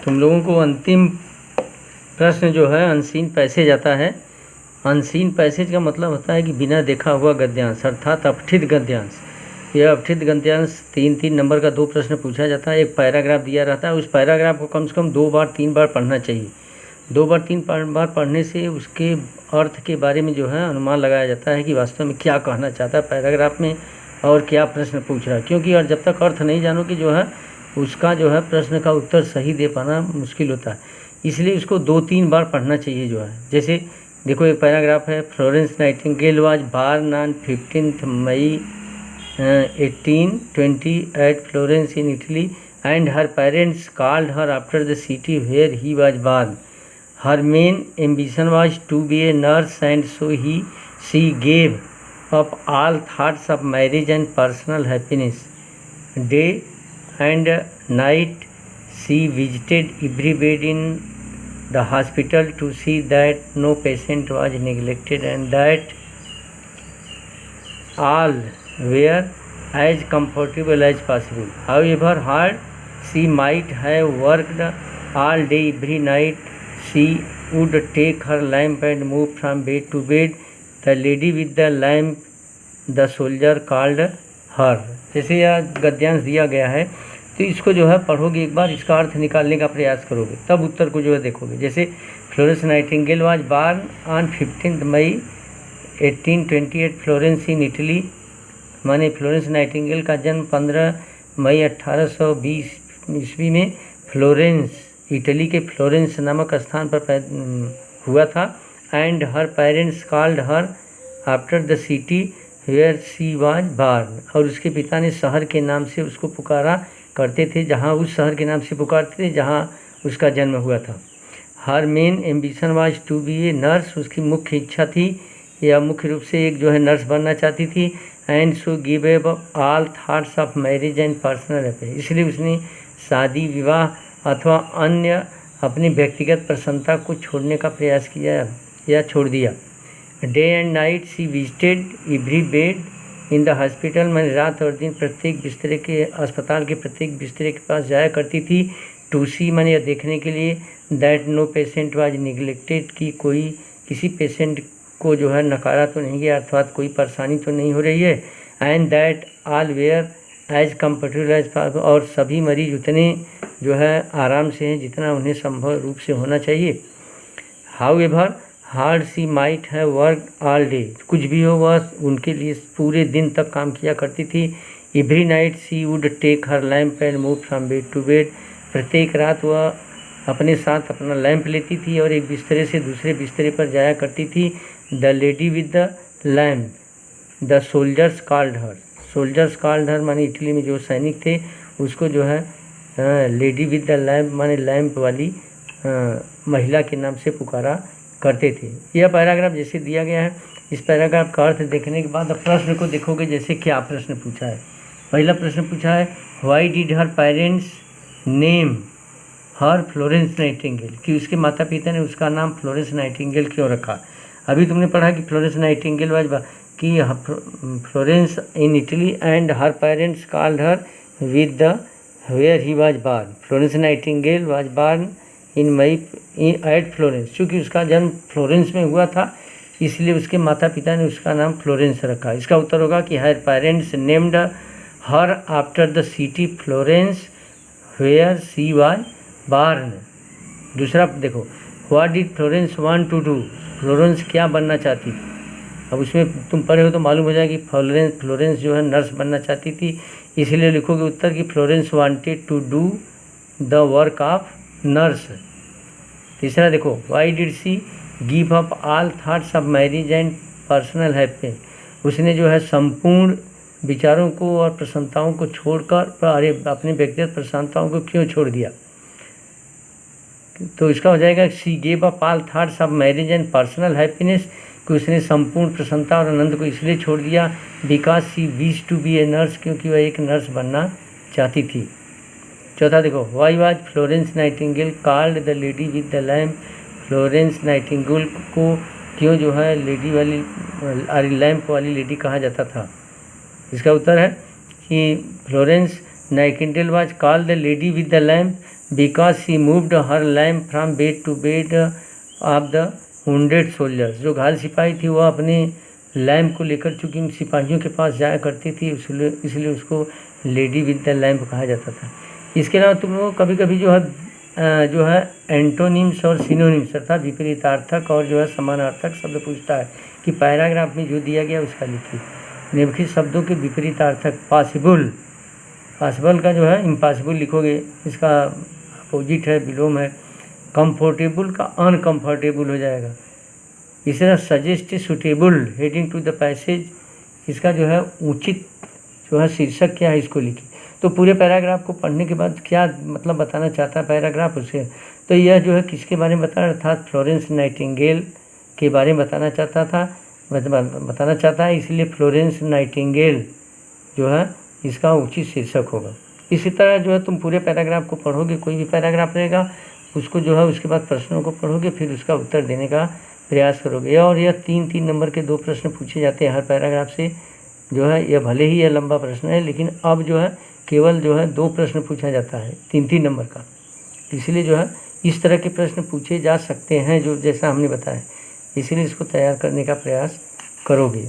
तुम लोगों को अंतिम प्रश्न जो है अनसीन पैसेज आता है। अनसीन पैसेज का मतलब होता है कि बिना देखा हुआ गद्यांश अर्थात अपठित गद्यांश। यह अपठित गद्यांश 3-3 नंबर का 2 प्रश्न पूछा जाता है। एक पैराग्राफ दिया रहता है, उस पैराग्राफ को कम से कम 2 बार 3 बार पढ़ना चाहिए। 2 बार 3 बार पढ़ने से उसके अर्थ के बारे में जो है अनुमान लगाया जाता है कि वास्तव में क्या कहना चाहता है पैराग्राफ में और क्या प्रश्न पूछ रहा है। क्योंकि और जब तक अर्थ नहीं जानो कि जो है उसका जो है प्रश्न का उत्तर सही दे पाना मुश्किल होता है, इसलिए उसको 2-3 बार पढ़ना चाहिए जो है। जैसे देखो एक पैराग्राफ है, Florence Nightingale was born on 15 May 1820 at Florence in Italy and her parents called her after the city where he was born. Her main ambition was to be a nurse and so she gave up all thoughts of marriage and personal happiness. Day and night she visited every bed in the hospital to see that no patient was neglected and that all were as comfortable as possible. However hard she might have worked all day every night, she would take her lamp and move from bed to bed. The lady with the lamp, the soldier called her. जैसे यह गद्यांश दिया गया है तो इसको जो है पढ़ोगे एक बार, इसका अर्थ निकालने का प्रयास करोगे, तब उत्तर को जो है देखोगे। जैसे Florence Nightingale was born on 15 May 1828 Florence in Italy, माने फ्लोरेंस नाइटिंगेल का जन्म 15 मई 1820 ईस्वी में फ्लोरेंस, इटली के फ्लोरेंस नामक स्थान पर हुआ था। And her parents called her after the city where she was born, और उसके पिता ने शहर के नाम से उसको पुकारा करते थे, जहाँ उस शहर के नाम से पुकारते थे जहाँ उसका जन्म हुआ था। Her main ambition was to be a nurse, उसकी मुख्य इच्छा थी या मुख्य रूप से एक जो है नर्स बनना चाहती थी। And so give up all thoughts of marriage and personal affair, इसलिए उसने शादी विवाह अथवा अन्य अपनी व्यक्तिगत प्रसन्नता को छोड़ने का प्रयास किया या छोड़ दिया। Day and night she visited every bed in the hospital, मैंने रात और दिन प्रत्येक बिस्तरे के, अस्पताल के प्रत्येक बिस्तरे के पास जाया करती थी। टू सी मैंने यह देखने के लिए that no patient was neglected, कि कोई किसी पेशेंट को जो है नकारा तो नहीं गया, अर्थात कोई परेशानी तो नहीं हो रही है। And that all were as comfortable as possible, और सभी मरीज उतने जो है आराम से हैं जितना उन्हें संभव रूप से होना चाहिए। हाउएवर हार्ड सी माइट है वर्क ऑल डे, कुछ भी हो वह उनके लिए पूरे दिन तक काम किया करती थी। Every night she would take her lamp and move from bed to bed, प्रत्येक रात वह अपने साथ अपना लैंप लेती थी और एक बिस्तरे से दूसरे बिस्तरे पर जाया करती थी। The lady with the lamp, the soldiers called her, soldiers called her माने इटली में जो सैनिक थे उसको जो है लेडी विद द लैम्प माने लैंप वाली महिला के नाम से पुकारा करते थे। यह पैराग्राफ जैसे दिया गया है, इस पैराग्राफ का अर्थ देखने के बाद प्रश्न को देखोगे। जैसे क्या प्रश्न पूछा है, पहला प्रश्न पूछा है why did her parents name her Florence Nightingale, कि उसके माता पिता ने उसका नाम फ्लोरेंस नाइटिंगेल क्यों रखा। अभी तुमने पढ़ा कि फ्लोरेंस नाइटिंगेल वाज कि Florence in Italy and her parents called her with the where he was born. Florence Nightingale was born in May at Florence, चूँकि उसका जन्म फ्लोरेंस में हुआ था इसलिए उसके माता पिता ने उसका नाम फ्लोरेंस रखा। इसका उत्तर होगा कि her parents named her after the city Florence where she was born. दूसरा देखो, what did Florence want to do, Florence क्या बनना चाहती थी। अब उसमें तुम पढ़े हो तो मालूम हो जाएगा कि फ्लोरेंस जो है नर्स बनना चाहती थी, इसलिए लिखोगे उत्तर कि Florence wanted to do the work of nurse. तीसरा देखो, why did she give up all thoughts of marriage and personal happiness, उसने जो है संपूर्ण विचारों को और प्रसन्नताओं को छोड़कर अपने व्यक्तिगत प्रसन्नताओं को क्यों छोड़ दिया। तो इसका हो जाएगा सी gave up all thoughts of marriage and personal happiness, कि उसने संपूर्ण प्रसन्नता और आनंद को इसलिए छोड़ दिया because she wish to be a nurse, क्योंकि वह एक नर्स बनना चाहती थी। चौथा देखो, why was Florence Nightingale called the lady with the lamp, Florence Nightingale को क्यों जो है लेडी वाली लैम्प वाली लेडी कहा जाता था। इसका उत्तर है कि Florence Nightingale was called the lady with the lamp because she moved her lamp from bed to bed of the wounded soldiers. जो घायल सिपाही थी वह अपने लैम्प को लेकर, चूँकि सिपाहियों के पास जाया करती थी, इसलिए उसको लेडी विद द लैम्प कहा जाता था। इसके अलावा तुम लोग कभी कभी जो है एंटोनिम्स और सिनोनिम्स अर्थात विपरीतार्थक और जो है समानार्थक शब्द पूछता है कि पैराग्राफ में जो दिया गया उसका लिखिए। निम्नलिखित शब्दों के विपरीतार्थक पॉसिबल का जो है इम्पॉसिबल लिखोगे, इसका अपोजिट है विलोम है। कंफर्टेबल का अनकंफर्टेबल हो जाएगा। इसी तरह suggest suitable heading to the passage, इसका जो है उचित जो है शीर्षक क्या है इसको लिखिए। तो पूरे पैराग्राफ को पढ़ने के बाद क्या मतलब बताना चाहता है पैराग्राफ उसे, तो यह जो है किसके बारे में बता रहा, अर्थात फ्लोरेंस नाइटिंगेल के बारे में बताना चाहता है, इसलिए फ्लोरेंस नाइटिंगेल जो है इसका उचित शीर्षक होगा। इसी तरह जो है तुम पूरे पैराग्राफ को पढ़ोगे, कोई भी पैराग्राफ रहेगा उसको जो है उसके बाद प्रश्नों को पढ़ोगे, फिर उसका उत्तर देने का प्रयास करोगे। और यह 3-3 नंबर के 2 प्रश्न पूछे जाते हैं हर पैराग्राफ से। जो है यह भले ही यह लंबा प्रश्न है, लेकिन अब जो है केवल जो है 2 प्रश्न पूछा जाता है 3-3 नंबर का, इसलिए जो है इस तरह के प्रश्न पूछे जा सकते हैं जो जैसा हमने बताया, इसीलिए इसको तैयार करने का प्रयास करोगे।